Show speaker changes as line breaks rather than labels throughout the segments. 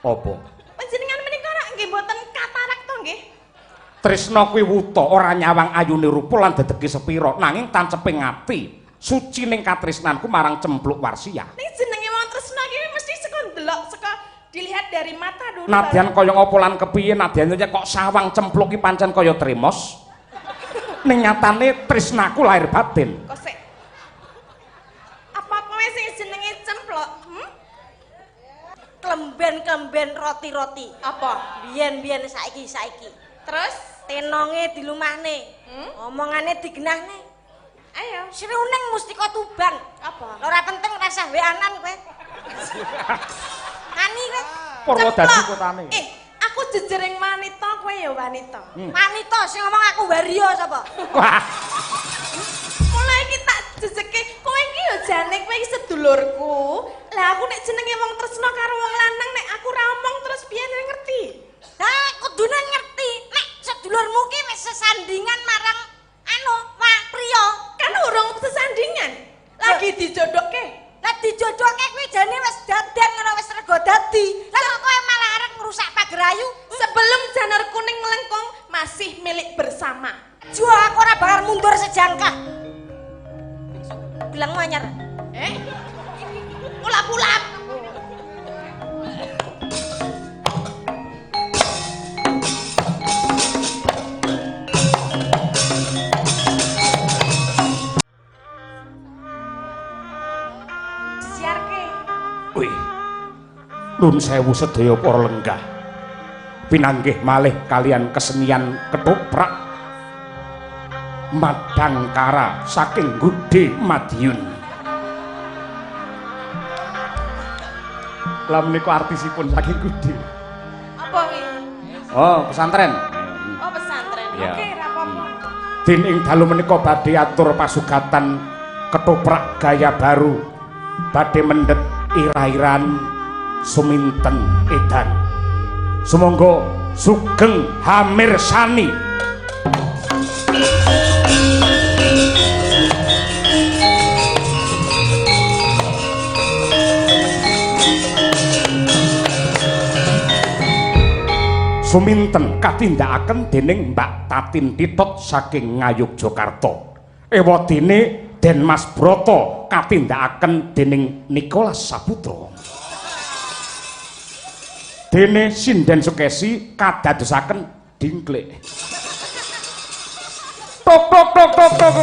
Apa?
Panjenengan menika rak nggih mboten katarak to nggih?
Tresna kuwi wuta ora nyawang ayune rupa lan dedegi sepira nanging tanceping ati. Suci ning katresnanku marang Cempluk Warsiah.
Ning jenenge wong tresna iki mesti saka ndelok saka dilihat dari mata dulu.
Nadyan kaya ngapa lan kepiye nadyan kok sawang Cempluk ki pancen kaya tremos. Ning nyatane tresnaku lahir batin.
Kok sik. Apa kowe sing jenenge Cempluk?
Klemben-klemben roti-roti.
Apa?
Biyen-biyen saiki.
Terus
Tenonge dilumahne. Omongane digenahne.
ayo.
Sriuning mustika Tuban.
Apa?
Ora penting rasah weanan kowe. Ani kowe.
Purwodadi kotane.
Aku jejering wanita, kowe ya wanita.
Wanita sing ngomong aku waria sapa?
Wah.
Mulai iki tak jejeke, kowe iki ya jane kowe iki sedulurku. Lah aku nek jenenge wong tresna karo wong lanang nek aku ra omong terus piye ngerti?
Lah kudune ngerti nek sedulurmu ki wis sesandingan marang priya.
Kan urung sesandingan. Lagi dijodohke.
Lah dijodohke kuwi jane wis dadan ngono wis rega dadi. Lah kok kowe malah arep ngrusak pagerayu?
Sebelum janur kuning melengkung masih milik bersama.
Jo aku ora bakal mundur sejangkah. Bilangmu anyar.
Ulap-ulap.
Wih, nun sewu sedaya para lenggah pinanggih malih kalian kesenian ketoprak madangkara saking Gude Madiun. Lah menika artisipun saking Gude.
Apa wi?
Oh, pesantren.
Oh, pesantren.
Ya.
Oke, ra apa-apa.
Den ing dalu menika badhe atur pasugatan ketoprak gaya baru badhe mendhet irairan suminten edan. Sumangga sugeng hamirsani. Suminten katindakaken dening Mbak Tatin Titot saking Ngayogyakarta. Ewadene Den Mas Broto katindakaken dening Nicholas Saputra. Dene Sinden Sukesi kadadosaken Dingklik. Tok tok tok tok tok.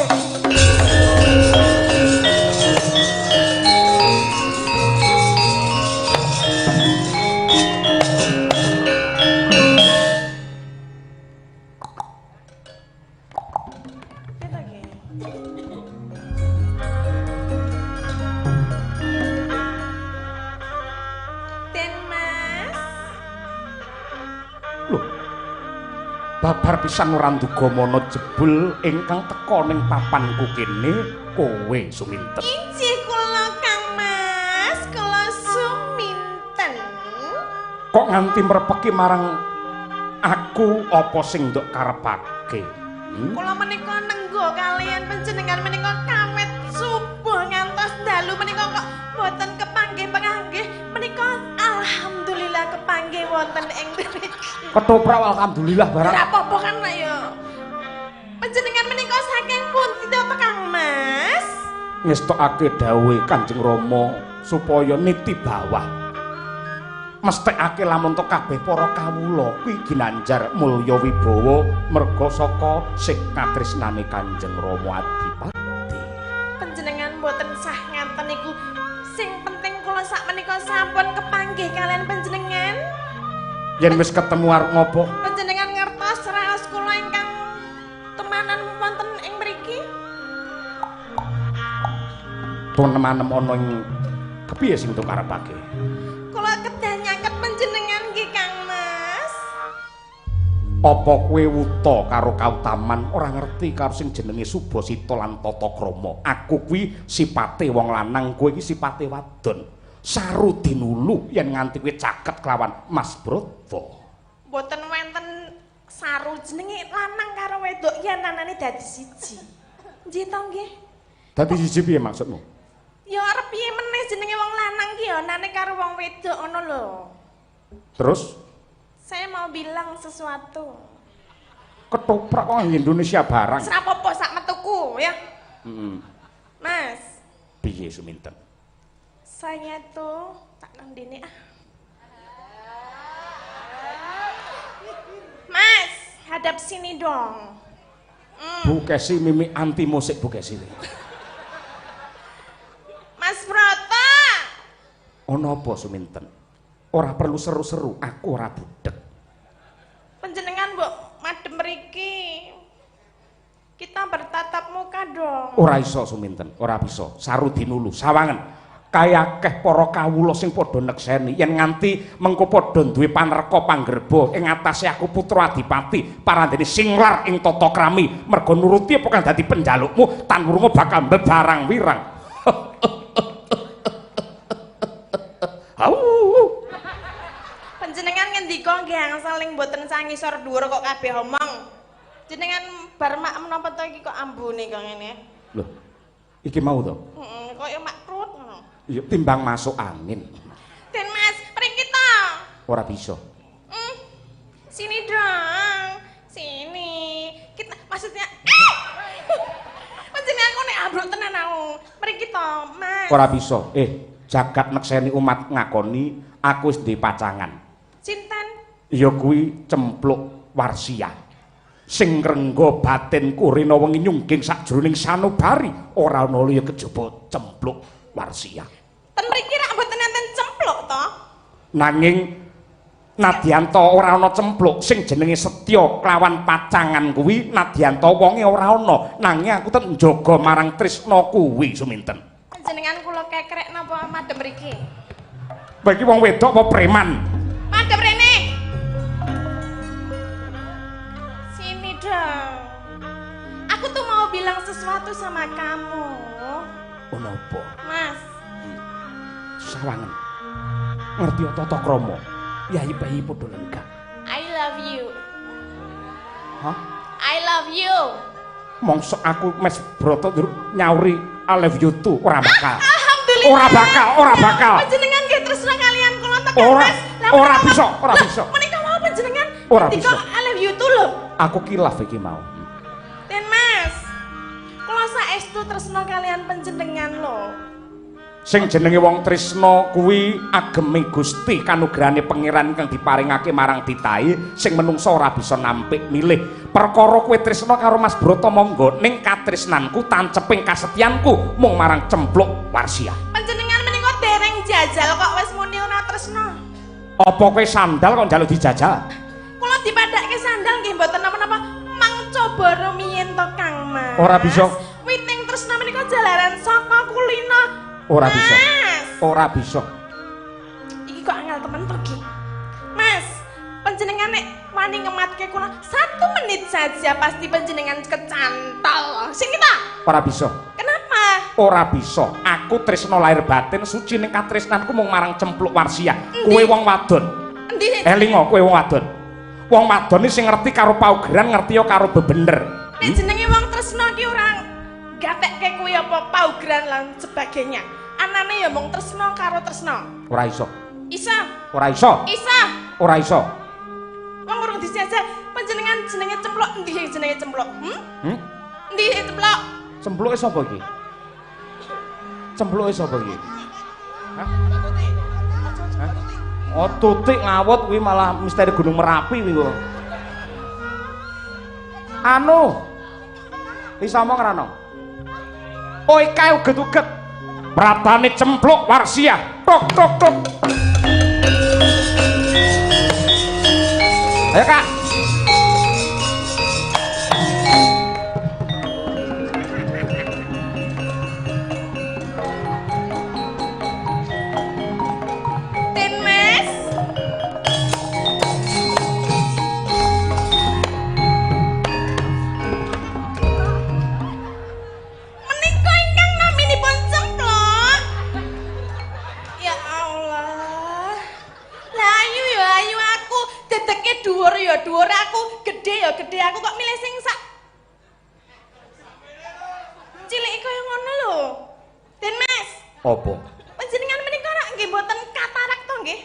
Babar pisan ora nduga mana jebul ingkang teka ning papanku kene kowe Suminten.
Injih kula Kang Mas, kula Suminten.
Kok nganti mrepeki marang aku apa sing nduk karepake?
Kula menika nenggo kalian panjenengan menika kawet subuh ngantos dalu menika kok boten kepanggih panganggih menika alhamdulillah kepanggih wonten ing mriki.
Ketoprak alhamdulillah barang.
Ora apa-apa kan Pak ya. Panjenengan menika saking pundi to Kang Mas?
Ngestokake dawuhe Kanjeng Rama supaya niti bawah. Mesthekake lamun to kabeh para kawula kuwi ginanjar mulya wibawa merga saka sing katresnane Kanjeng Rama Adipati.
Panjenengan mboten sah ngaten niku. Sing penting kula sak menika sampun kepanggih kalian panjenengan.
Yen wis ketemu arep ngopo?
Panjenengan ngertos raos kula ingkang temanan wonten ing mriki?
Temanem ana ing kepiye sing tuk karepake?
Kula kedah nyaket panjenengan nggih Kang Mas.
Apa kowe wuta karo kautaman ora ngerti karo sing jenenge Subasita lan Tatakrama? Aku kuwi sipate wong lanang, kowe iki sipate wadon. Saru dinulu yen nganti kowe caket kelawan Mas Broto.
Mboten wonten saru jenenge lanang karo wedok yen anane dadi siji. Nggih to nggih?
Dadi siji piye maksudmu?
Ya arep piye meneh jenenge wong lanang ki ya anane karo wong wedok ngono lho.
Terus
Saya mau bilang sesuatu.
ketoprak kok Indonesia barang.
Serapopo sak metuku ya. Mas,
Piye Suminten?
saya tuh tak kendini ah. Mas, hadap sini dong.
Bu Kesi mimi anti musik Bu Kesi.
Mas Broto.
Ono apa Suminten? Ora perlu seru-seru, aku ora budek.
Panjenengan mbok madem mriki. Kita bertatap muka dong.
Ora iso Suminten, ora bisa. Saru dinulu, sawangen. Kaya akeh para kawula sing padha nekseni yen nganti mengko padha duwe panerka panggerba ing atase aku putra Adipati parandene singlar ing tata krami merga nuruti apa kang dadi penjalukmu tan wurunga bakal bebarang wirang.
Panjenengan ngendika nggih angsaling mboten sangisor dhuwur kok kabeh omong. Jenengan bar mak menapa to iki kok ambune kok ngene.
Lho, iki mau to?
Heeh, kaya makrut ngono.
Ya timbang masuk angin.
Den Mas, mriki to.
Ora bisa.
Sini dong. Sini. Kita maksudnya panjenengan kok nek ambruk tenan aku. Mriki to, Mas.
Ora bisa. Jagat nekseni umat ngakoni aku wis duwe pacangan.
Cinten.
Ya kuwi Cempluk Warsiah. Sing ngrengga batinku rena wengi nyungging sajroning sanubari ora ana liya kejaba Cempluk Warsiah.
Ten mriki rak mboten enten cempluk to?
Nanging nadyanto ora ana cempluk sing jenenge Setya kelawan pacangan kuwi nadyanto wonge ora ana nanging aku tet njaga marang tresna kuwi Suminten.
Jenengan kula kekrek napa madem mriki?
Bagi wong wedok apa preman?
Madem rene. Sini dong. Aku tuh mau bilang sesuatu sama kamu.
Ono apa?
Mas,
Sawangen. Ngerti tata krama. Yayi bayi padha lenggah.
I love you.
Hah?
I love you.
Mongso aku mes broto nyauri I love you too ora bakal.
Alhamdulillah.
Ora bakal.
Panjenengan nggih tresna kalian kula tekan
Ora,
Mas.
ora bisa.
Menika mau panjenengan
Ora
ketika
bisa.
I love you too lho.
Aku kilaf iki mau.
Den Mas. Kula saestu tresna kalian panjenengan lho.
Sing jenenge wong tresna kuwi ageme Gusti kanugrahane pangeran kang diparingake marang titahe sing menungsa ora bisa nampik milih. Perkara kowe tresna karo Mas Broto monggo ning katresnanku tanceping kasetyanku mung marang Cempluk Warsiah.
Panjenengan menika dereng jajal kok wis muni ora tresna.
Apa kowe sandal kok njaluk dijajal?
Kula dipadhakke sandal nggih mboten napa-napa mang coba rumiyin to Kang Mas.
Ora bisa.
Witing tresna menika jalaran saka kulina.
Ora bisa.
Mas.
Ora bisa.
Iki kok angel temen pergi. Mas, panjenengan nek wani ngematke kula 1 menit saja pasti panjenengan kecantol. Sing kita.
Ora bisa.
Kenapa?
Ora bisa. Aku tresna lahir batin suci ning katresnanku mung marang Cempluk Warsiah. Kowe wong wadon.
Endi?
Elinga kowe wong wadon. Wong wadon iki sing ngerti karo paugeran, ngerti karo bebener.
Nek jenenge wong tresna ki ora gatekke kuwi apa paugeran lan sebagainya. Anane ya mung tresna karo tresna.
Ora iso.
Isa.
Ora iso.
Isa.
Ora iso.
Wong urung dijajal panjenengan jenenge Cempluk endi jenenge Cempluk? Endi Cempluk?
Cempluke sapa iki? Cempluke sapa iki? Hah? Oh, Tutik ngawut kuwi malah misteri Gunung Merapi kuwi kok. Anu. Isa omong rano. Oi kae uget-uget. Pratane Cempluk Warsiah. Tok tok tok. Ayo Kak.
Den Mas. Menika ingkang naminipun Cempluk. Ya Allah. Lah ayu ya ayu aku, dedeke dhuwur ya dhuwur aku, gedhe ya gedhe aku kok milih sing sak cilik kaya ngono lho. Den Mas.
Apa?
Panjenengan menika rak nggih mboten katarak to nggih?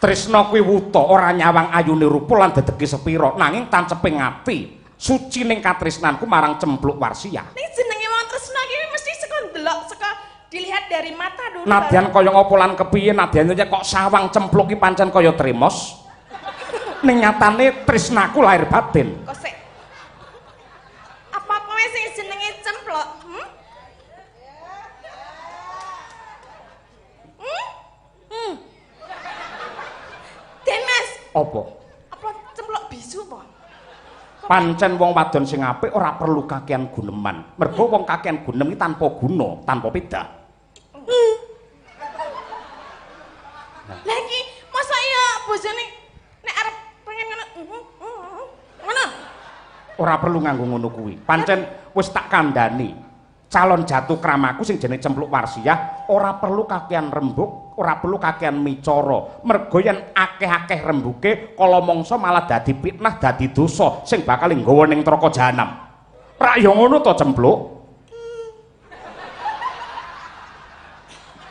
Tresna kuwi wuta ora nyawang ayune rupa lan dedege sepira nanging tanceping ati suci ning katresnanku marang Cempluk Warsiyah.
Ning jenenge wong tresna iki mesti saka ndelok saka dilihat dari mata dulu.
Nadyan kaya ngapa lan kepiye nadyan kok sawang Cempluk ki pancen kaya tremos. Ning nyatane tresnaku lahir batin.
Kok sik. Apa kowe sing jenenge Cempluk? Demas.
Apa?
Apa Cempluk bisu apa?
Pancen wong wadon sing apik ora perlu kakean guneman. Mergo wong kakean gunem iki tanpa guna, tanpa pedak.
Lah iki masa ya bojone nek arep pengen ngono. Ngono.
Ora perlu nganggo ngono kuwi. Pancen wis tak kandhani. Calon jatuh kramaku sing jenenge Cempluk Warsiyah ora perlu kakean rembug, ora perlu kakean micara. Mergo yen akeh-akeh rembuge kala mangsa malah dadi fitnah, dadi dosa sing bakal nggawa ning neraka jahanam. Rak ya ngono to Cempluk.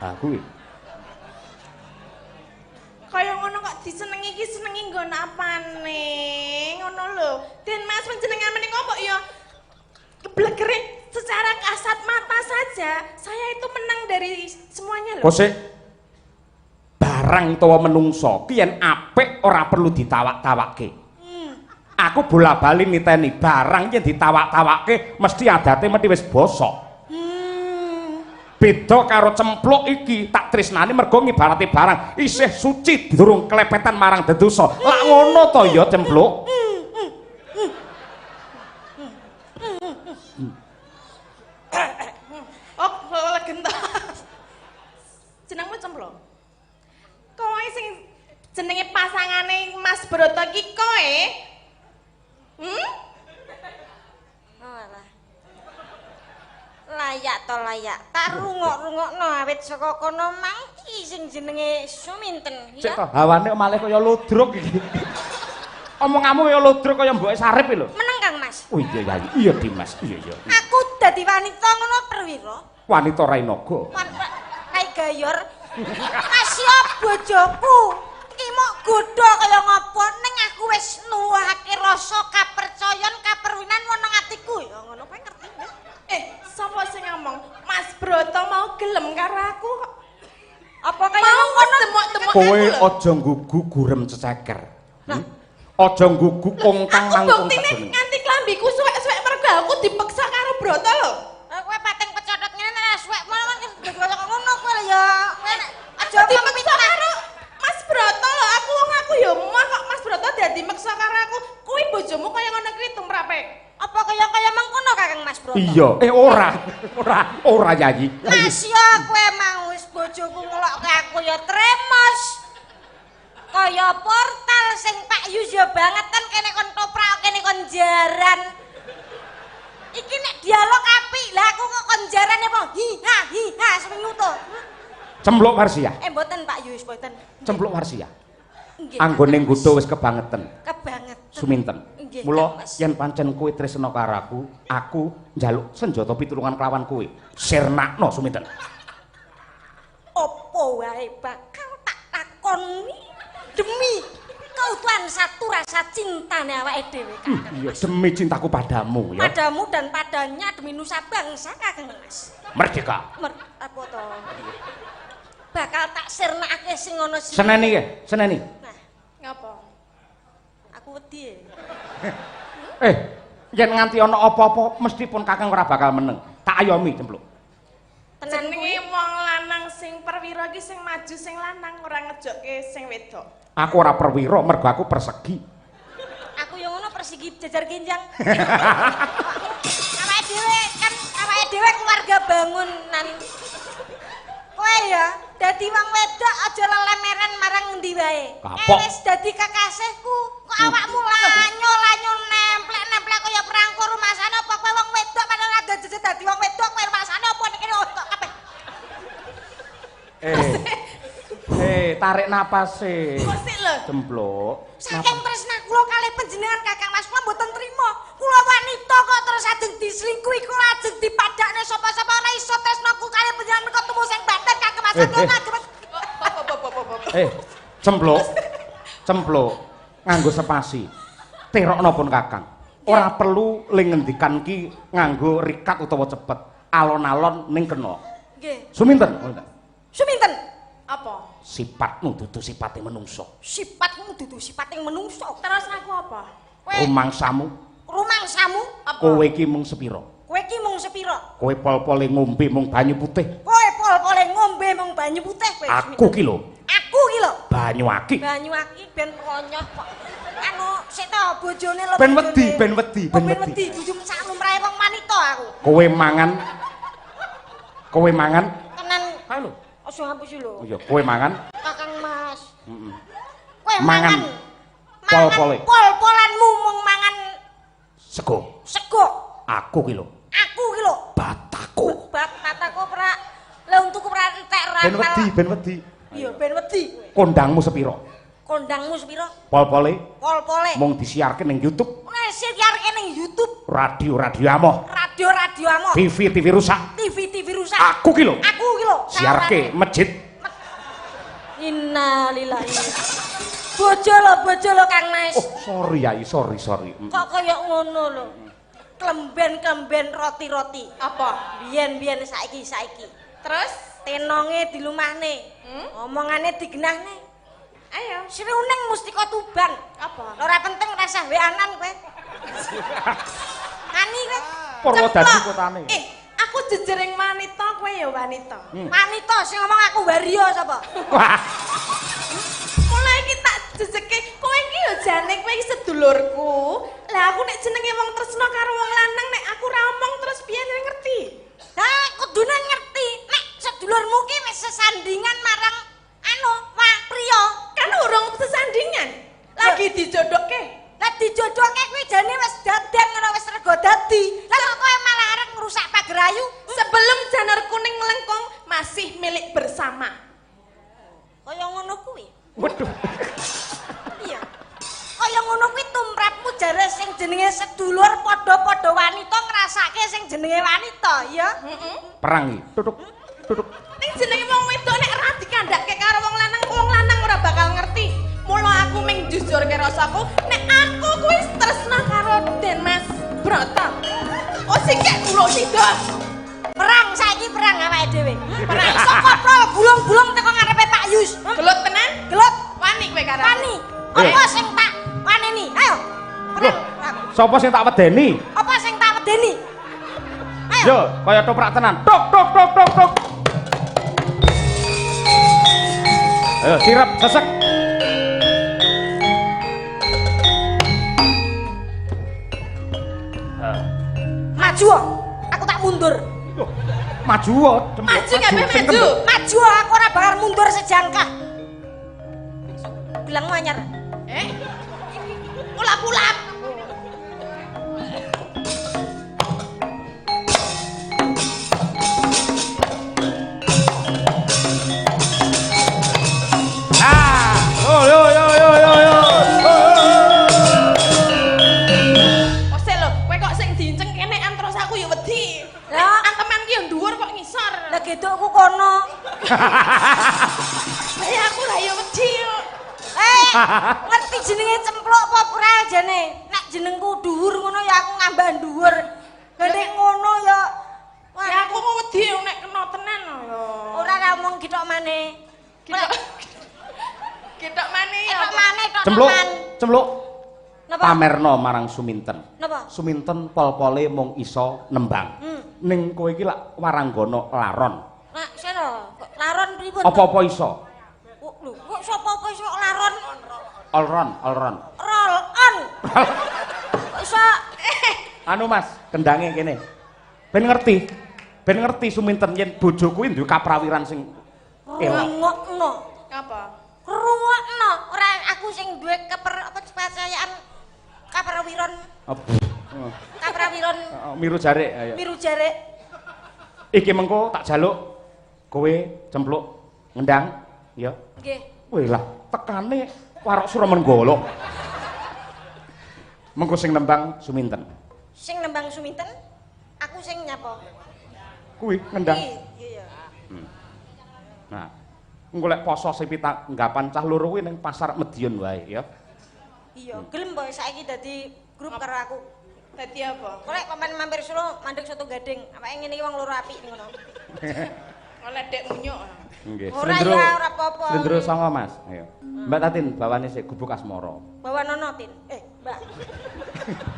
Ah kuwi.
Kaya ngono kok disenengi iki senengi nggon apane? Ngono lho. Den Mas panjenengan menika kok ya keblegere secara kasat mata saja saya itu menang dari semuanya loh.
Kok barang utawa menungso ki yen apik ora perlu ditawak-tawakke. Aku bola-bali niteni barang yen ditawak-tawakke mesti adate mesti wis bosok. Beda karo Cempluk iki tak tresnani mergo ngibarati barang isih suci durung kelepetan marang dedosa. Lak ngono to ya Cempluk.
Oh, legenda. Jenengmu Cempluk. Kowe sing jenenge pasangane Mas Broto iki kowe?
Alah. Layak to layak. Tak rungok-rungokno awit saka kono mang iki sing jenenge Suminten
Cek
ya.
to hawane malih kaya ludruk iki. Omonganmu kaya ludruk kaya mboke sarip iki lho.
Meneng Kang Mas.
Oh iya ya, iya Dimas, iya iya.
Aku dadi wanita ngono perwira.
Wanita Rainaga.
Kae gayor. Kasya bojoku. Iki mok godho kaya ngapa ning aku wis nuwuhake rasa kapercayan kaperwinan wonang atiku ya ngono kowe ngerti ya?
Sapa sing ngomong? Mas Broto mau gelem karo aku kok.
Apa kaya
Mau
ngono
temok-temok
Kowe
aku lho.
aja nggugu gurem ceceker. Aja nggugu kongkang
Aku
mangkung
buktine
sadurunge.
nganti klambiku suwek-suwek mergo aku dipeksa karo Broto lho.
Kowe pating pecotot ngene nek suwek malah kan kaya ngono kowe lho ya. Aja
Dipeksa karo Mas Broto lho. Aku ya mah kok Mas Broto dadi meksa karo aku. Kuwi bojomu kaya ngono kuwi tumrape.
apa kaya mengkono Kakang Mas Broto?
Iya, ora Yayi.
Masya kowe mau wis bojoku ngelokke aku ya tremos. Kaya portal sing Pak Yus ya bangetan kene kon toprak kene kon jaran. Iki nek dialog apik, lah aku kok kon jaran apa? Hiha seminggu to.
Cempluk Warsiyah.
Mboten Pak Yus, mboten.
Cempluk Warsiyah.
Nggih.
Anggone nggodha wis kebangetan.
Kebangetan.
Suminten.
Nggih,
Mula
Kang Mas.
yen pancen kowe tresna karo aku njaluk senjata pitulungan kelawan kowe. Sirnakno Suminten.
Apa wae bakal tak takoni demi keutuhan satu rasa cintane awake dhewe Kakang.
Iya, demi cintaku padamu ya.
Padamu dan padanya demi nusa bangsa Kakang Mas.
Merdeka.
Apa to? Bakal tak sirnakake sing ana sing.
Seneni ya, seneni.
Nah,
Ngapa?
aku wedi.
Yen nganti ana apa-apa mesti pun Kakang ora bakal meneng. Tak ayomi Cempluk.
Tenan kuwi
Jenenge wong lanang sing perwira iki sing maju sing lanang ora ngejokke sing wedok.
Aku ora perwira mergo aku persegi.
aku yang ngono persegi jajar ginjang. awake dhewe keluarga bangunan. Kowe ya dadi wong wedok aja lelemeran marang endi wae.
Kapok.
Wis dadi kekasihku. Kok awakmu lanyo nemplek kaya perangko rumasane apa kowe wong wedok padahal ada jejet dadi wong wedok kowe rumasane apa nek kene otok kabeh.
Tarik napas e.
Kok sik lho.
Cempluk.
Saking tresna kula kalih panjenengan Kakang Mas kula mboten trima. Kula wanita kok terus ajeng diselingkuhi kula ajeng dipadakne sapa-sapa ora iso tresnaku kalih panjenengan kok temu sing banten Kakang Mas.
Cempluk. Cempluk nganggo spasi. Terokno pun Kakang. Ora perlu ling ngendikan ki nganggo rikat utawa cepet. Alon-alon ning kena.
Nggih.
Suminten?
Suminten?
Apa?
Sifatmu dudu sipate menungso.
Sifatmu dudu sipating menungso.
Terus aku apa?
Rumangsamu,
Rumangsamu
Apa?
kowe iki mung sepira?
kowe iki mung sepira?
Kowe pol-pole ngombe mung banyu putih.
Kowe pol-pole ngombe mung banyu putih kowe.
Aku ki lho,
Aku ki lho.
banyu aki.
Banyu aki ben ronyoh kok. Anu sik to bojone lho.
Ben wedi, ben wedi,
Ben
ben
wedi.
wedi.
Dudu sak lumrahe wong wanita aku.
Kowe mangan,
Tenan
kae lho.
ojo ngapus lho.
Iya, kowe mangan.
Kakang Mas.
Heeh.
Kowe
Mangan. Pol-pole.
Pol-polanmu mung mangan
Sego.
sego.
Aku ki lho,
Aku ki lho.
bataku.
Bat kataku pra. Lah untukku pra entek ra.
Ben wedi.
Iya, ben wedi kowe.
Kondangmu sepira?
Kondangmu sepira?
Pol-pole
Pol-pole.
mung disiarke ning YouTube,
Wes siarke ning YouTube,
radio amoh,
radio amoh,
TV rusak.
TV rusak.
Aku ki lho,
Aku ki lho.
siarke masjid.
Innalillahi. Bojo lho Kang Mas.
Oh, sorry Yai, sorry.
Kok kaya ngono lho. Klemben roti-roti.
Apa?
Biyen saiki.
Terus?
Tenonge dilumahne. Omongane digenahne.
Ayo.
Sriuning mustika tuban.
Apa?
Ora penting rasah weanan kowe. Ani kowe.
Purwodadi kotane.
Aku jejering wanita, kowe ya wanita.
Wanita sing ngomong aku wario sapa?
Wah,
Mulai iki tak jejeke, kowe iki ya jane kowe iki sedulurku. Lah aku nek jenenge wong tresna karo wong lanang nek aku ra omong terus piye ngerti?
Lah kudune ngerti nek sedulurmu ki wis sesandingan marang anu wah priya.
Kan urung sesandingan. Lagi dijodohke.
Lah dijodohke kuwi jane wis dadan ngono wis rega dadi. Lah kok kowe malah arep ngrusak pagerayu?
Sebelum janur kuning melengkung masih milik bersama.
Kaya ngono kuwi.
waduh.
Iya. Kaya ngono kuwi tumrapmu jare sing jenenge sedulur padha-padha wanita ngrasake sing jenenge wanita, ya.
Perang iki. Duduk.
Ning jenenge wong wedok nek ora dikandhake karo wong lanang ora bakal ngerti. Mula aku ming jujurke rasaku, nek aku kuwi tresna karo Den Mas Broto. Oh singkek kula sida.
Perang saiki perang awake dhewe.
Perang.
Saka prol bulung-bulung teko ngarepe Pak Yus.
Gelut tenan?
Gelut.
Wani kowe karo.
Wani. Apa sing tak waneni? Ayo.
Loh, sapa sing tak wedeni?
Apa sing tak wedeni? Ayo.
Yo, kaya toprak tenan. Tok. Ayo, sirap, sesek.
Maju. Aku tak mundur.
Loh, maju wae.
Maju kabeh
Sing
maju.
Maju aku ora bakal mundur sejangkah. Bilangmu anyar.
Ulap-ulap.
Ah, yo.
Ose lho, kowe kok sing diinceng kenekan terus aku ya wedi.
Lah.
Anteman ki ya dhuwur kok ngisor.
Lah gedokku kono.
Ya aku lah ya wedi.
Ngerti jenenge cemplok apa ora jane? Nek jenengku dhuwur ngono ya aku ngambah dhuwur. Nek ngono ya
Ya aku mau wedi nek kena tenan ya.
ora ra omong gitok maneh.
Ketok maneh ya.
Tok maneh tok
Cempluk.
Napa?
Pamerno marang Suminten.
Napa?
Suminten pol-pole mung iso nembang. Ning kowe iki lak waranggana laron.
Nak sira, laron pripun?
Apa-apa iso.
Lho, kok sapa kok iso laron?
Allron.
Roll on. Kok iso
Anu Mas, kendange kene. Ben ngerti Suminten yen bojo kuwi duwe kaprawiran sing elok.
rungokno.
Apa?
Rungokno, ora aku sing duwe kepercayaan kaprawiran. Kaprawiran
Miru jare ayo.
miru jare.
Iki mengko tak jaluk kowe cempluk ngendang ya.
Nggih.
Weh lah tekane warok Suramenggala. Mengko sing nembang Suminten.
Sing nembang Suminten, aku sing nyapa?
Kuwi ngendang.
Iya.
Nah, Golek poso sing pitanggapan cah loro kuwi ning pasar Medion wae ya.
Iya, gelem boy saiki dadi grup karo aku.
Dadi apa?
Kolek pemain mampir Solo mandek soto gading. Apake ngene iki wong loro apik ngono.
Oleh dek munyuk.
Nggih.
Ora ya, ora apa-apa.
Slendro songo Mas. Ayo. Mbak Tatin bawane sik gubuk asmara.
Bawa nono Tin. Mbak.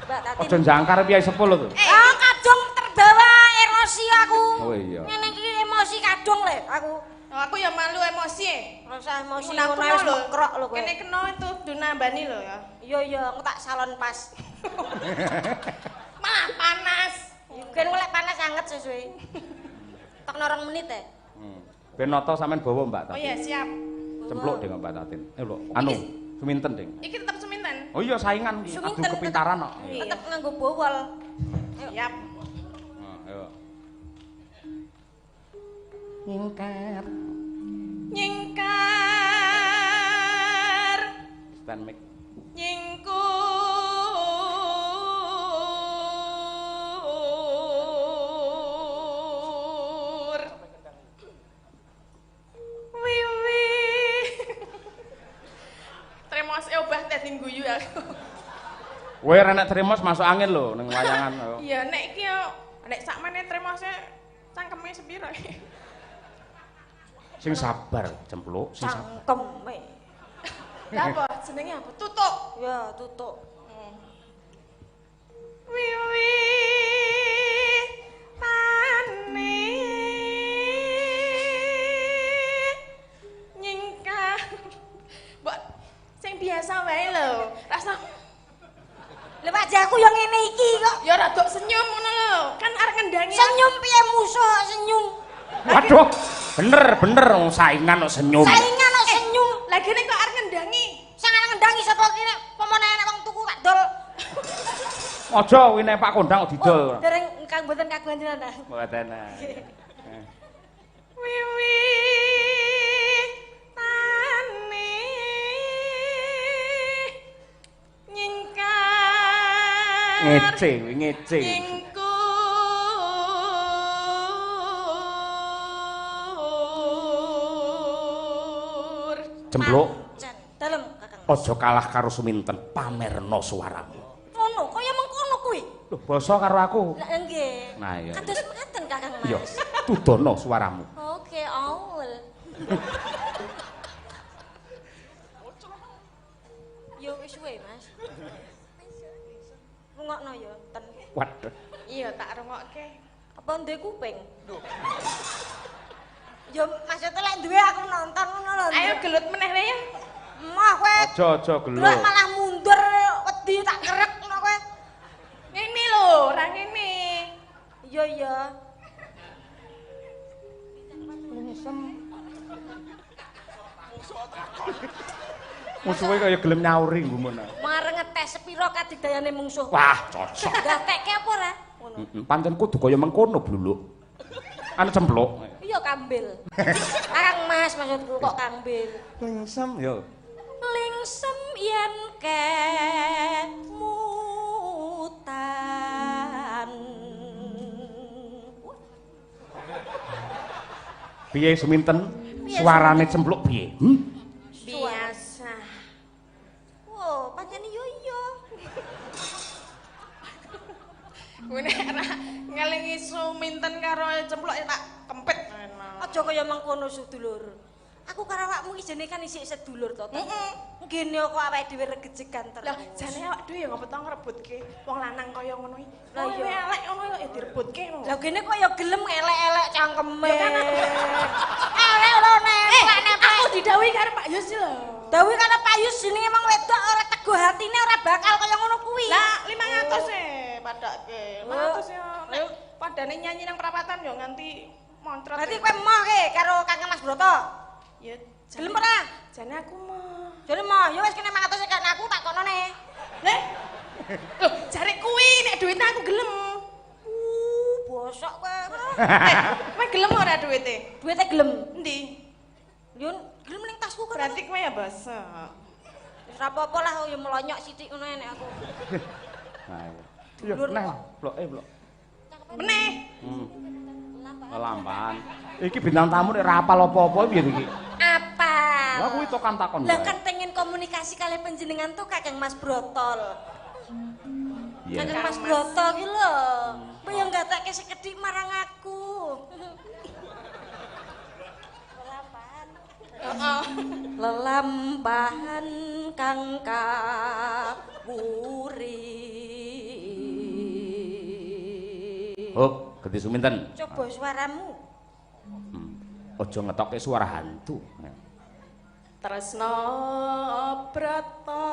Mbak Tatin.
Aja jangkar piye 10 to.
Kadung terbawa emosi aku.
Oh iya.
Ngene iki emosi kadung le aku.
Aku ya malu emosi e.
Ora usah emosi
Ngono
ngono wis
lho.
mekrok lho kowe.
Kene kena itu dunambani lho ya.
Iya, engko tak salon pas.
Malah panas.
Ben golek panas anget sesuai. Tok 2 menit ya.
Ben nata sampean bawa Mbak
Oh
Tatin.
iya, siap.
Cempluk ding Mbak Tatin. Lho, anu, suminten ding.
Iki tetep seminten.
Oh iya saingan iki, adu
Suminten,
kepintaran kok.
Tetep nganggo bowol.
Siap.
Nah, ayo. Nyingkar.
Nyingkar.
Stand mic.
Nyingkur. Wiwi. Tremos obah dadi guyu aku.
Kowe ora nek tremos masuk angin lho ning wayangan. Ayo.
Iya, nek iki yo nek sakmene tremose cangkeme sepiro.
Sing sabar, cempluk, sing sabar.
Cangkeme.
Lah apa jenenge apa? Tutuk.
Ya, tutuk.
Wiwi pane nyingkar. Mbok sing biasa wae lho. Rasa
Lah wajahku yang ngene iki kok.
ya rada senyum ngono lho. Kan arep ngendangi.
Senyum piye musuh kok senyum.
Waduh, bener wong saingan kok senyum.
Saingan kok senyum.
Lagi nek kok arep ngendangi.
Sing arep ngendangi sapa iki nek pomone nek wong tuku tak dol.
Aja kuwi nek Pak Kondang kok didol.
Dereng kang mboten kagungan jenengan.
Mboten.
Wiwi tane nyingkar.
Ngece, ngece.
Nyingkur.
Cempluk,
Jan, dalem Kakang.
aja kalah karo suminten, pamerno suaramu.
Ngono, kaya mengkono kuwi.
Lho, basa karo aku.
Lah nggih.
Nah, iya.
Kados mekaten Kakang Mas.
Iya, tudono suaramu.
Oke, awul. Yo wis suwe, Mas. Rungokno yo, ten.
Waduh.
Iya, tak rungokke.
Apa duwe kuping? Yo maksudnya lek duwe aku nonton ngono lho.
Ayo gelut meneh wae ya.
Mah kowe.
Aja
Gelut
gelut.
malah mundur wedi tak kerek ngono kowe.
Ngene lho, ora ngene.
Iya iya.
Musuhe kaya gelem nyauri nggumun.
Mareng ngetes sepiro kadigdayane mungsuh.
Wah, cocok.
Gatekke apa ora? Ngono.
Pancen kudu kaya mengkono bluluk. Anu cempluk.
Iya kambil. Kang Mas maksudku kok kambil.
Lingsem yo.
Lingsem yen kemutan.
Piye suminten? Suarane cempluk piye?
Biasa.
Wow, pancen yo iya.
Kuwi nek ora ngelingi suminten karo cempluk ya tak kempit.
Aja kaya mengkono sedulur. Aku karo awakmu iki jane kan isih sedulur to. Ngene kok awake dhewe regejegan terus.
Lah jane awak dhewe ya ngopo to ngrebutke wong lanang kaya ngono iki.
Lah iya.
elek ngono ya direbutke ngono.
Lah gene kok ya gelem elek-elek cangkeme.
Ya kan
Elek lho nempel.
Aku didhawuhi karo Pak Yus lho.
Dawuh karo Pak Yus jenenge emang wedok ora teguh hatine ora bakal kaya ngono kuwi.
Lah 500 padake. 500 ya nek padane nyanyi nang perapatan ya nganti montrot.
Berarti kowe emoh ke karo Kakang Mas Broto?
ya
Gelem ora?
jane aku mah.
Jane emoh, ya wis kene 500 kan aku tak kono ne.
Leh. Loh, jare kuwi nek duitnya aku gelem.
Bosok kowe.
Kowe gelem ora duite?
Duite gelem.
Endi?
Yun, gelem ning tasku kok.
Berarti kowe ya basa.
Wis ora apa-apa lah ya melonyok sithik ngono nek aku.
Nah, iya. Yo, neh, blok.
Meneh.
Lamban. Iki bintang tamu nek ra apal apa-apa piye iki?
Apa apal.
Lah kuwi to kan takon.
Lah kan pengen komunikasi kali panjenengan tuh Kakang Mas Brotol.
Iya.
Kakang Mas Brotol ki lho. Kowe yo gatekke sekedhik marang aku. Lelampahan kang kapuri.
Hop, ganti suminten.
Coba suaramu.
Aja ngetokke suara hantu.
Tresna Brata.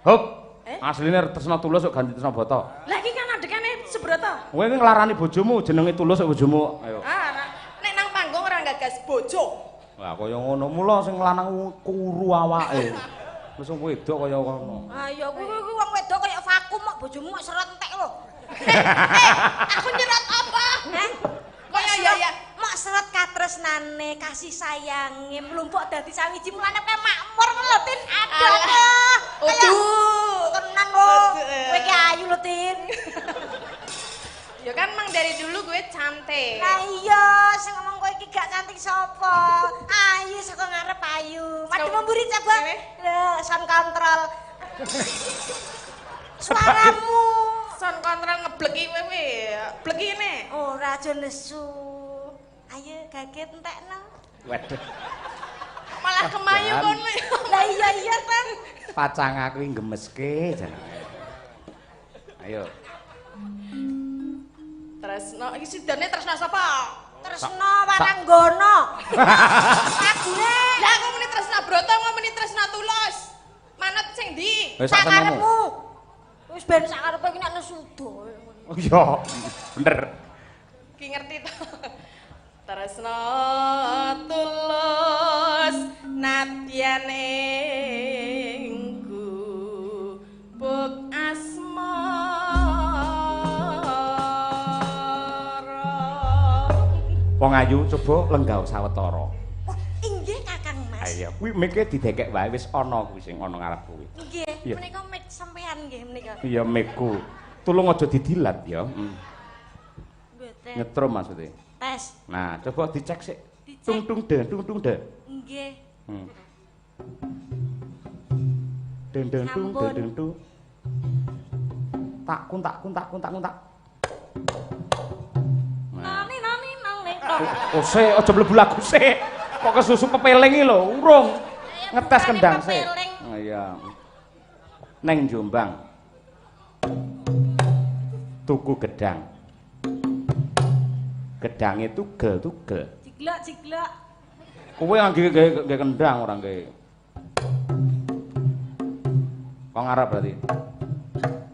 Hop. Asline Tresna Tulus kok ganti Tresna Brata.
Lah iki kan adekane Subrata.
Kowe iki nglarani bojomu jenenge Tulus kok bojomu. Ayo.
Nek nang panggung ora gagas bojo.
Lah kaya ngono mula sing lanang kuru awake. Wis wong wedok kaya ngono.
Ayo kuwi wong wedok kaya vakum kok bojomu kok seret entek lho.
Aku nyerat apa?
Kaya ya mak seret katresnane, kasih sayange, mlumpuk dadi sawiji mulane kowe makmur lho Tin. Aduh.
Aduh.
Tenan lho. Kowe ki ayu lho Tin.
Ya kan mang dari dulu gue cantik.
Lah iya, sing ngomong kowe iki gak cantik sapa? Ayu saka ngarep ayu. Mati memburi coba. Lah, sound control. Suaramu.
Sound control ngebleki kowe. Bleki ne.
Ora aja nesu. Ayo gaget entekno.
Waduh.
Malah kemayu kono.
Lah iya Bang.
Pacang aku iki gemeske jenenge. Ayo.
Tresna iki sidane Tresna sapa?
Tresna Waranggono. Lagune.
Lah aku muni Tresna Brata ngomongin Tresna Tulus. Manut sing ndi?
Wis sak tenamu.
Sakarepmu. Wis ben sakarepe iki nek nesu doe.
Oh iya, bener.
Ki ngerti to. Tresna Tulus nadyan ingku buk
Wong ayu coba lenggah sawetara.
Oh, inggih Kakang Mas.
Ayo, kuwi mike didekek wae wis ana kuwi sing ana ngarep kuwi.
Nggih, menika mik sampean nggih menika.
Iya miku. Tulung aja didilat ya.
Mboten.
Nyetrum maksudnya.
Tes.
Nah, coba dicek sik.
Dicek.
Tung tung de.
Nggih.
Den den
Sampun.
tung. Tak.
Nani nang nek.
Oh, sik aja mlebu lagu sik. Kok kesusu kepeling iki lho, urung. Ngetes kendang sik. Oh iya. Neng Jombang. Tuku gedang. Gedange tugel.
Jiglak.
Kowe ngangge kendang ora ngge. Kok ngarep berarti?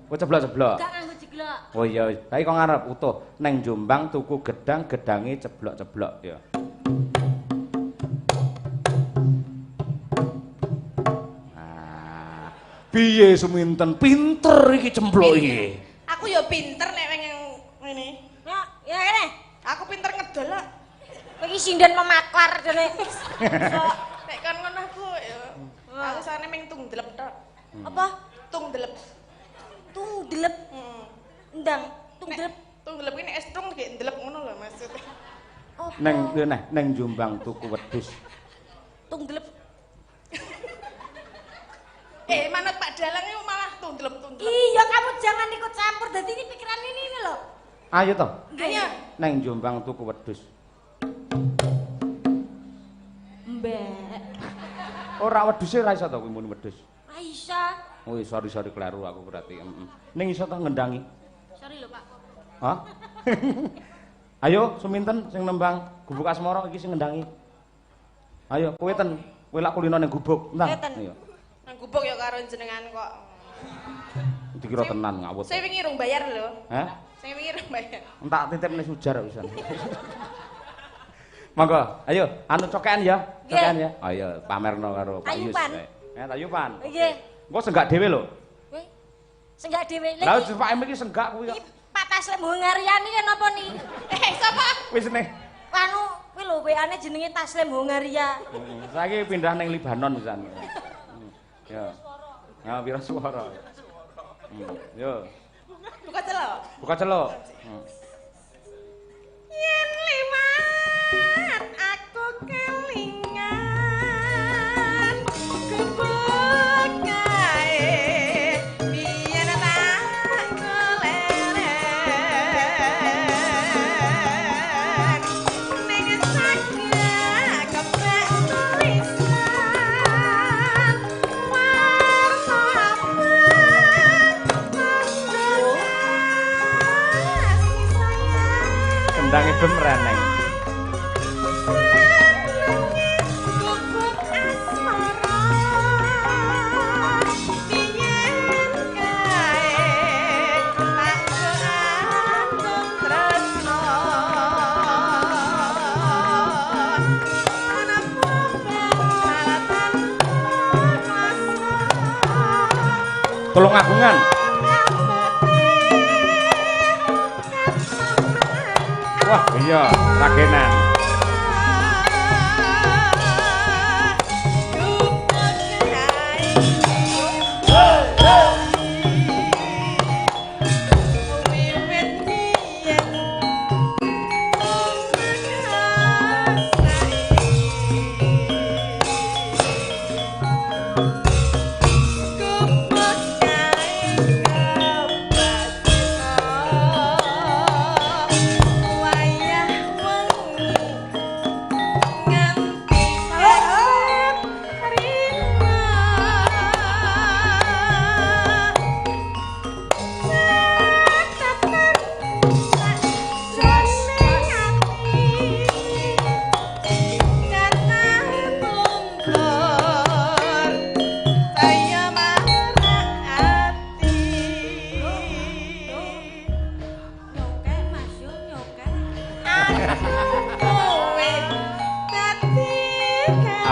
Kowe ceblok-ceblok.
Gak nganggo jiglak.
Oh iya, tapi kok ngarep utuh. Neng Jombang tuku gedang, gedange ceblok-ceblok ya. Ah. Piye seminten pinter iki cemplok iki.
Aku ya pinter nek pengen ngene.
Ya kene.
Aku pinter ngedol lah.
Kowe iki sinden memaklar jane.
Nek kan ngono aku ya. Aku sane ming tungdelep tok.
Apa?
Tungdelep.
Tungdelep. Ndang, tungdelep.
Tungdelep ini estrung kayak ndelep ngono lho maksudnya.
Apa?
Neng Jombang tuku wedhus.
Tungdelep.
Manut Pak Dalang itu malah tungdelep.
Iya, kamu jangan ikut campur. Dadi ini pikiran ini loh.
Ayo toh.
Ayo.
Neng Jombang tuku wedhus.
Mbak.
Ora wedhuse ra iso to kuwi muni wedhus.
Aisyah.
Oh, sorry kleru aku berarti. Ning iso to ngendangi.
Sorry lho, Pak.
Hah? Ayo, seminten sing nembang gubuk asmara iki sing ngendangi. Ayo, kowe ten, kowe lak kulino ning gubuk. Entah. Ayo.
Nang gubuk ya karo jenengan kok.
Dikira tenan ngawut.
Saya wingi rung bayar lho.
Hah?
Saya wingi rung bayar.
Entak titipne sujar pisan. Monggo, ayo anu cokean ya. Cokean ya. Ayo pamerno karo Pak Yus. Ayupan.
Nggih.
Engko senggak dhewe lho.
Kowe senggak dhewe
Lah
lagi.
Pak Em iki senggak kuwi kok.
Iki Pak Taslim Hungariani kan apa nih?
Sapa?
Wis nih.
Anu, kuwi lho WA-ne jenenge Taslim Hungaria.
Saiki pindah ning Libanon pisan. Ya. Ya pira suara. Yo.
Buka celok.
Buka celok.
Yen liwat aku kelingan
adem reneng. Tolong agungan. Wah, iya, ragenan.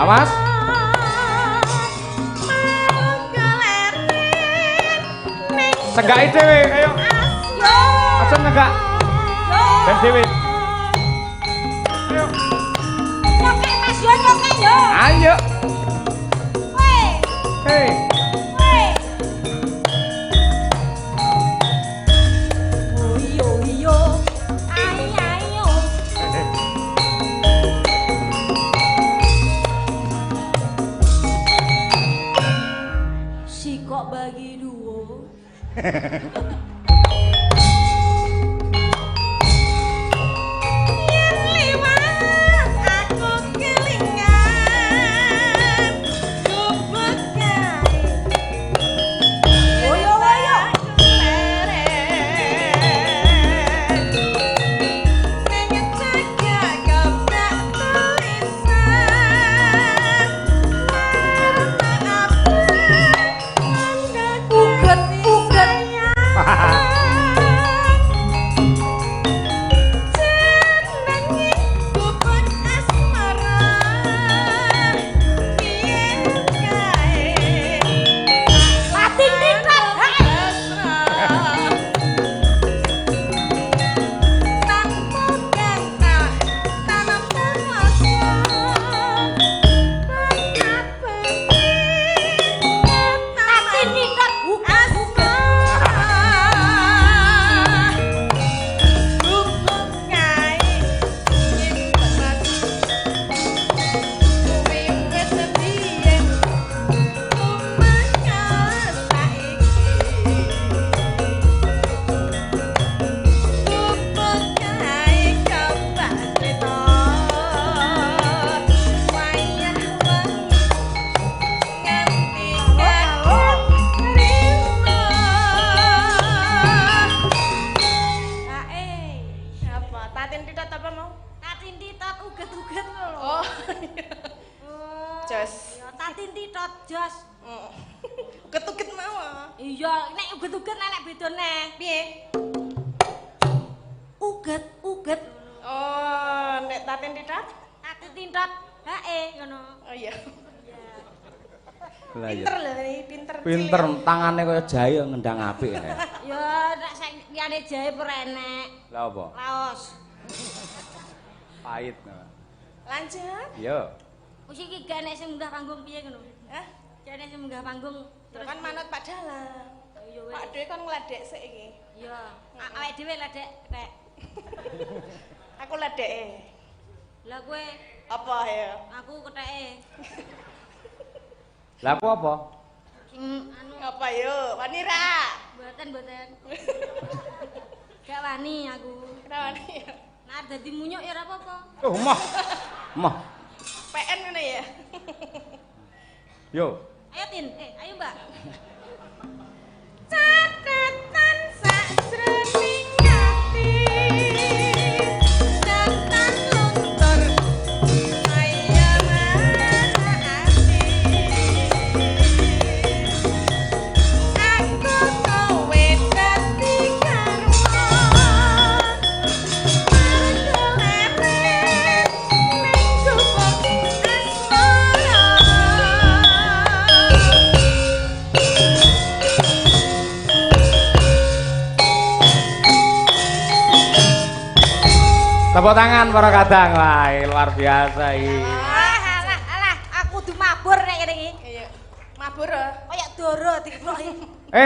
Awas. Segak dhewe ayo. Aja negak. Ben dhewe. Ayo.
Nyokek Mas yo nyokek yo.
Ayo.
Woi.
Hei.
Woi. Oyo yo. Ayo. Si kok bagi dua.
Uget-uget mau.
Iya, nek uget-uget nek bedone.
Piye?
Uget.
Oh, nek tatin titot?
Tatin titot. Hae ngono.
Oh iya.
Lah ya.
Pinter lho iki, pinter.
Pinter tangane kaya jahe ngendang apik.
Ya, nek liyane jahe ora enek.
Lah apa?
Laos.
Pahit.
Lanjut.
Yo.
Wis iki gak nek sing munggah panggung piye ngono?
Hah?
Jane sing munggah panggung
Terus kan manut Pak Dalang.
Iya wis.
Pak Dhewe kon ngladek sik iki.
Iya, awake dhewe ledek nek.
Aku ledeke.
Lah kowe
Apa ya?
aku ketheke.
Lah aku apa?
Sing anu
Apa yo? Wani ra?
mboten. Gak wani aku.
Kenapa nih?
Nek dadi munyuk ya ora apa-apa.
Oh, mah.
PN ngene ya.
Yo.
Ayo Tin, ayo Mbak.
Catatan sajroning ati dan
Tepuk tangan para kadang. Wah, luar biasa iki.
Alah, aku kudu mabur nek ngene iki.
Iya. Mabur.
Kaya doro dikroki.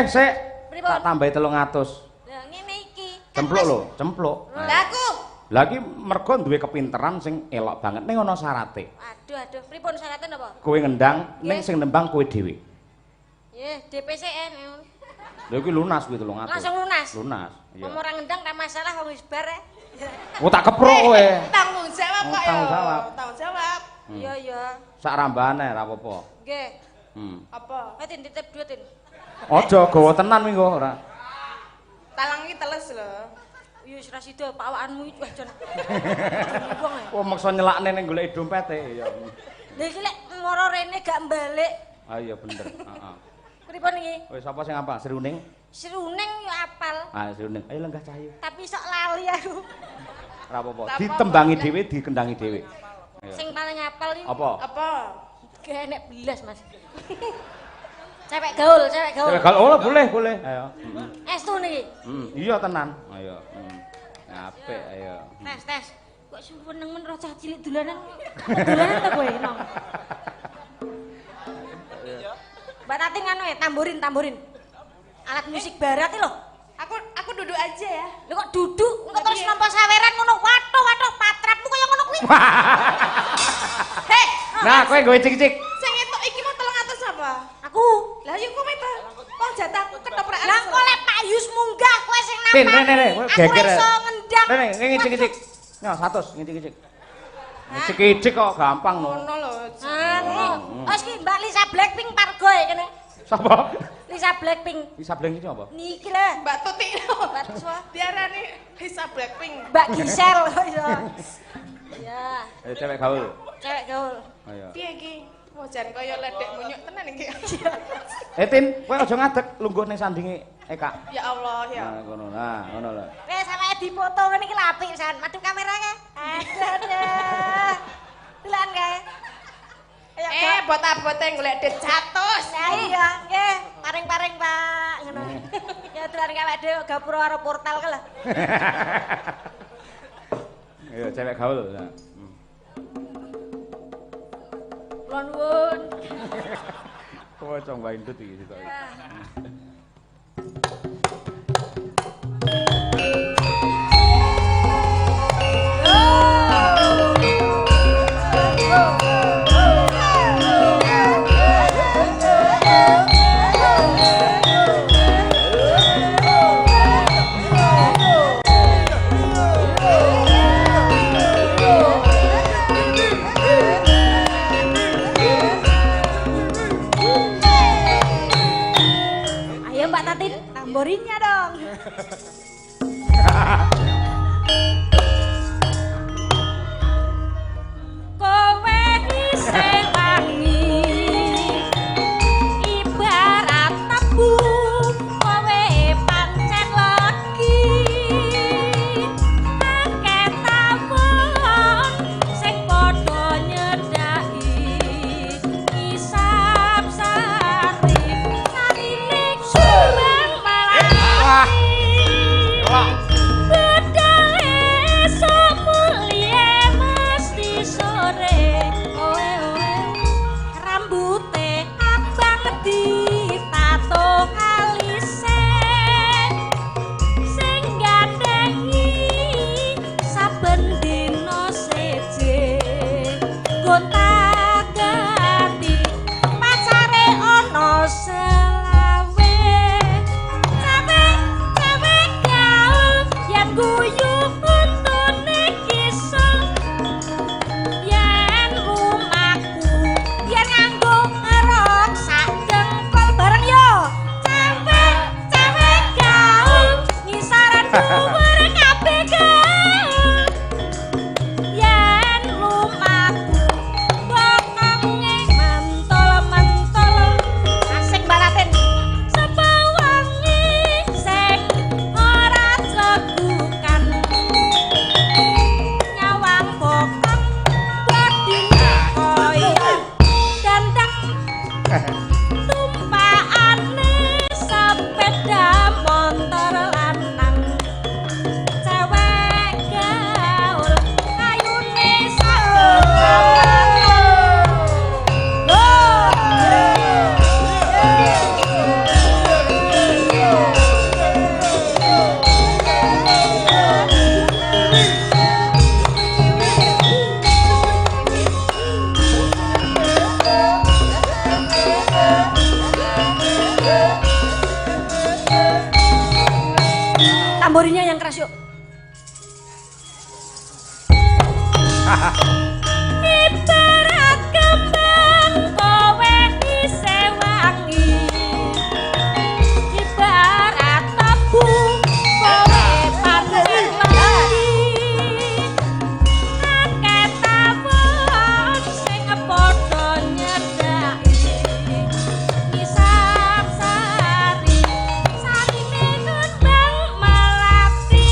Sik.
Pripun?
Tak tambahi 300.
Lah ngene iki.
Cempluk lho, cempluk.
Lah aku.
Lagi mergo duwe kepinteran sing elok banget ning ana syarate.
Aduh, pripun syaratnya napa?
Kowe ngendang ning sing nembang kowe dhewe.
Nggih, DPCN.
Lha iki lunas kuwi 300.
Langsung lunas.
Lunas. Iya.
Wong ora ngendang ra masalah wong wis bar.
Oh tak keprok kowe.
Tanggung jawab kok ya.
Tanggung jawab.
Tanggung jawab.
Iya, iya.
Sak rambane ra apa-apa.
Nggih.
Apa?
Tin titip duit tin.
Aja gawa tenan minggu ora.
Talang iki teles lho.
Iya wis ra sida pawakanmu iki wah jan. Wong e.
Oh maksa nyelakne ning golek dompete ya.
Lha iki lek moro rene gak balik.
Ah iya bener, heeh.
Pripun iki?
Wis sapa sing apa? Seruning?
Sruning yo apal,
Ah seruning. Ayo lenggah cahayu.
tapi sok lali aku.
Ora apa-apa. Ditembangi dhewe, dikendangi dhewe.
Sing paling apal iki
Apa?
Apa?
gak enek belas, Mas. Cewek gaul, cewek gaul.
Kalau oh boleh, boleh. Ayo.
Estu niki.
Iya tenan. Ayo. Apik ayo.
Tes. Kok seneng men rocah cilik dolanan. Dolanan ta kowe, Nong? Mbak Tati nganu ya, tamborin. Alat musik barat iki lho.
Aku duduk aja ya.
Lho kok duduk, engko terus nampa saweran ngono. Waduh, patrapmu kaya ngono kuwi.
Hei,
Nah, kowe gawe cik-cik.
sing entuk iki mau 300 apa?
Aku.
Lah yo kowe to. Kok jatahku ketoprakan.
Lah kok lek Pak Yus munggah kowe sing nampa.
Tin, rene, kowe geger.
Aku iso ngendang.
Rene, ngicik-ngicik. Nah, 100 ngicik-ngicik. Ngicik-ngicik kok gampang no.
Ngono lho.
Wes ki Mbak Lisa Blackpink pargo ya kene.
Sapa?
Lisa Blackpink.
Bisa bleng iki apa?
Niki lho.
Mbak Tuti lho.
Mbak Tuswa.
Diarani Lisa Blackpink.
Mbak Gisel kok iso. Ya,
Ayo cewek gaul.
cewek gaul.
Ayo.
Piye iki? Wah jan kaya ledek munyuk tenan iki.
Tin, kowe aja ngadeg lungguh ning sandinge Eka.
Ya Allah ya.
Nah, ngono. Nah, ngono lho.
Wes sampe dipoto ngene iki lho apik san. Madu kameranya. Aduh. Dilan kae. Ayo,
bota-bote golek dit 100.
Nah iya, nggih, paring-paring Pak, ngono. Ya dolan kawek dhewe gapura karo portal ka lho.
Ayo cewek gaul. Nah.
Kula nuwun.
Kowe cong wae ndut iki sitok.
Ayo Mbak Tatin, tamborinnya dong. Kowe isih wangi ibarat tebu, kowe pancen legi akeh tawon sing padha nyedaki isap sarif sarilik suweng malah tamborinya yang keras yuk. Ibarat kembang kowe isih wangi, ibarat tebu kowe panen lagi, akeh tawon sing padha nyedaki, nisap sari sarine kembang melati.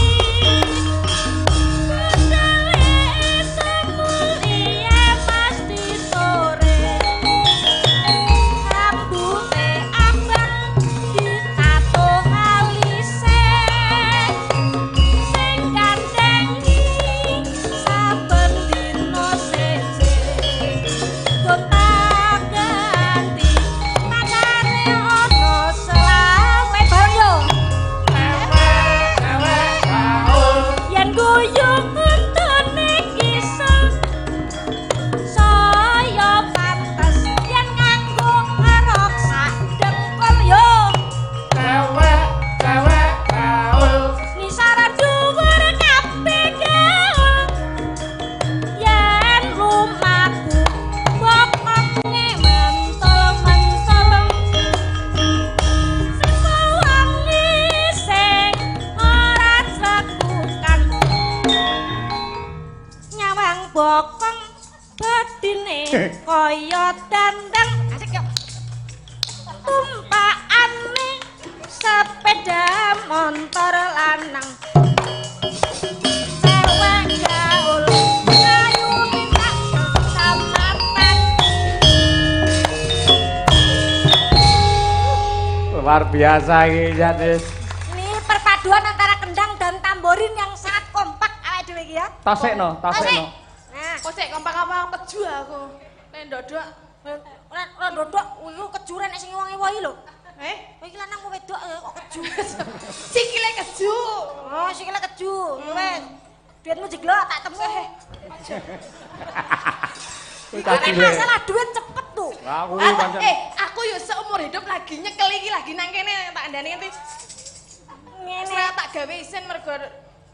Bokong badine kaya dandang asik yo. Tumpakane sepeda motor lanang. Cewek gaul ayu minta samatan.
Luar biasa iki Janis.
Ini perpaduan antara kendang dan tamborin yang sangat kompak awake dhewe iki ya.
Tasekno.
Nah,
Kok sik kompak apa keju aku. Nek ndodok
ora ndodok iku kejuran nek sing wangi-wangi lho. Kowe iki lanang wedok kok keju.
Sikile keju.
Oh, sikile keju. Wes. Duitmu jeglok tak temu. Nek masalah duit cepet tuh.
Aku pancen.
Aku yo seumur hidup lagi nyekel iki lagi nang kene tak ndani ngerti. Ngene tak gawe isin mergo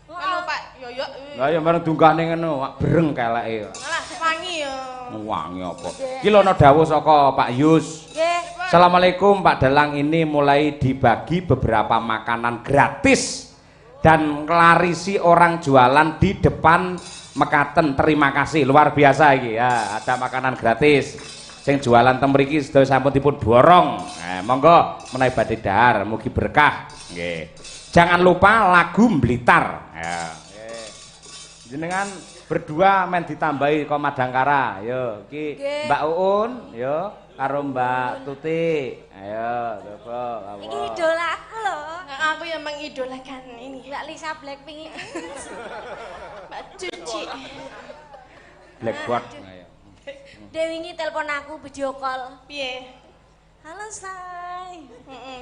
anu Pak Yoyo.
Lah ya bareng dungane ngono, wak bereng keleke.
Alah wangi yo.
Wangi apa? Iki lho ana dawuh saka Pak Yus.
Nggih.
Assalamualaikum Pak Dalang, ini mulai dibagi beberapa makanan gratis dan ngelarisi orang jualan di depan mekaten. Terima kasih, luar biasa iki ya, ada makanan gratis. Sing jualan teng mriki sedaya sampun dipun borong. Monggo menawi badhe dahar mugi berkah. Nggih. Jangan lupa lagu Blitar. Ya. Jenengan berdua men ditambahi Komadangkara. Yo, iki Mbak Uun, yo karo Mbak Tuti. Ayo, coba kamu.
Iki idolaku lho.
Aku yang mengidolakan ini.
Mbak Lisa Blackpink ini.
Mbak Cuci.
Blackboard. Ayo.
Dewi ini telepon aku video call.
Piye?
Halo Say.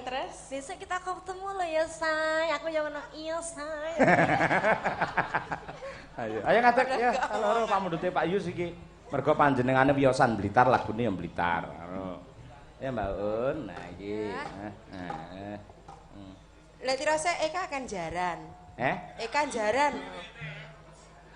Terus?
Besok kita ketemu lo ya Say. Aku yang ngono iya Say.
Ayo ngadeg ya. Halo Pak Mundute Pak Yus iki. Mergo panjenengane wiyosan Blitar, lagune yang Blitar. Ya Mbak Un, nah iki.
Lek rasa Eka akan jaran. Eka jaran.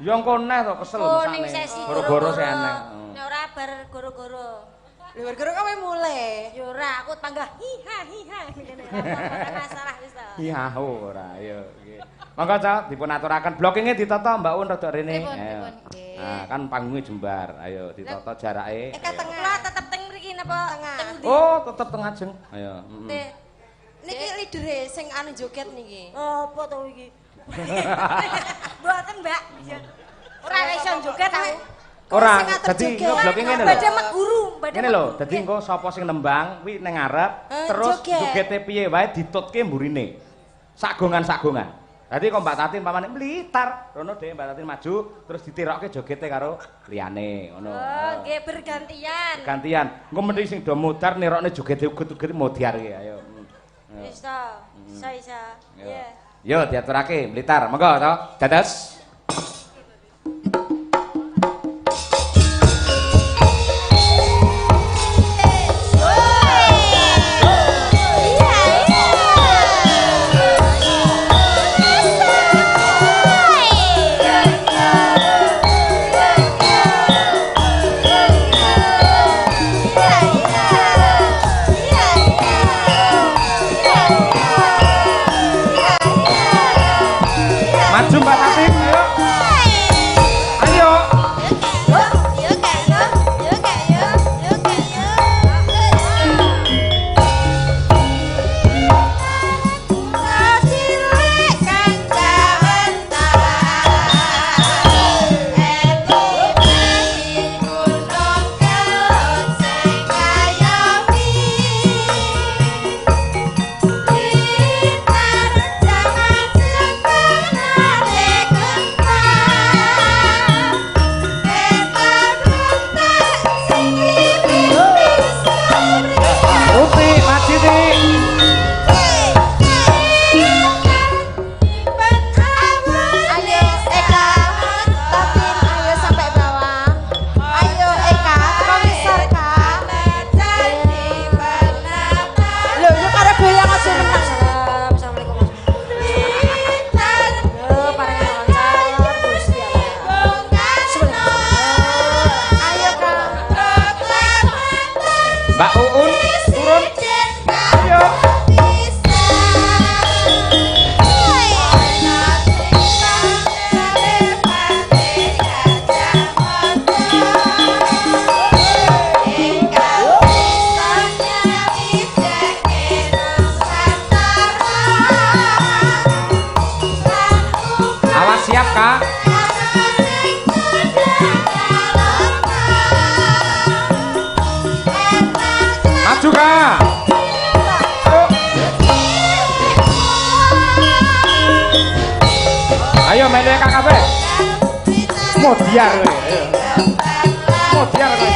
Ya engko neh to kesel
Oh,
mesane.
ning sesi
Goro-goro sih aneh.
Nek ora bar goro-goro.
Lha gara-gara kowe mulai.
Ya ora, aku tangga hiha ngene. Ora masalah wis to.
Iya ora, ayo nggih. Monggo Cak dipun aturaken blokinge ditata Mbak Un rada rene. Ayo. Nah, kan panggungnya jembar. Ayo ditata jarake.
Eka tengah.
Kula tetep teng mriki napa?
Tengah.
Teng ndi?
Oh, tetep tengah jeng. Ayo.
Niki leadere sing anu joget niki.
Apa to iki? Mboten, Mbak. Ora iso joget aku.
Ora, dadi ngebloke ngene lho.
Badhe meguru, badhe.
Ngene lho, dadi engko sapa sing nembang kuwi ning ngarep, terus jogete piye wae ditutke mburine. Sagongan-sagongan. Dadi kok Mbak Tatin pamane Blitar, rono dhewe Mbak Tatin maju, terus ditirokke jogete karo liyane, ngono.
Oh, nggih bergantian.
Gantian. Engko mendhi sing do mudar nirokne jogete uget-uget modiar iki, ayo.
Wis to. Isa. Iya.
Yo diaturake Blitar, monggo to. Dados.
Iya.
mene KKB. Modiar kowe. Modiar kowe.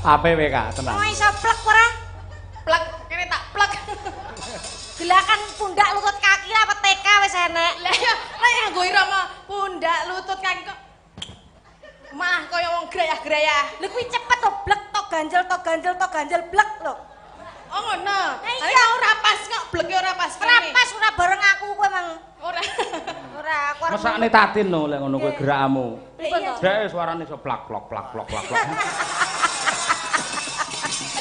Ape wae Kak, tenang.
Mau iso plek ora?
Plek, kene tak plek.
Gelakan pundak lutut kaki apa TK wis enek.
Lah ya, lek nganggo irama pundak lutut kaki kok malah kaya wong grayah-grayah.
Lha kuwi cepet to blek tok ganjel blek lho.
Oh ngono.
Iya
ora pas kok bleke ora pas.
Ora pas ora bareng aku kowe mang.
Ora.
Ora aku arep.
Mesakne tatin lho lek ngono kowe gerakmu.
Iya.
Dek suarane iso plak plok plak plok plak plok.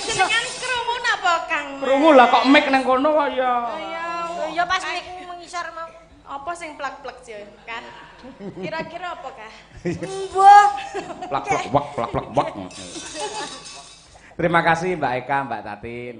Jenengan krungu napa Kang?
Krungu lah kok mic nang kono kok ya.
Ya pas mik mengisor mau.
Apa sing plak-plek sih kan? Kira-kira apa kah?
Mbah.
Plak plok wak plak plok wak. Terima kasih Mbak Eka, Mbak Tatin.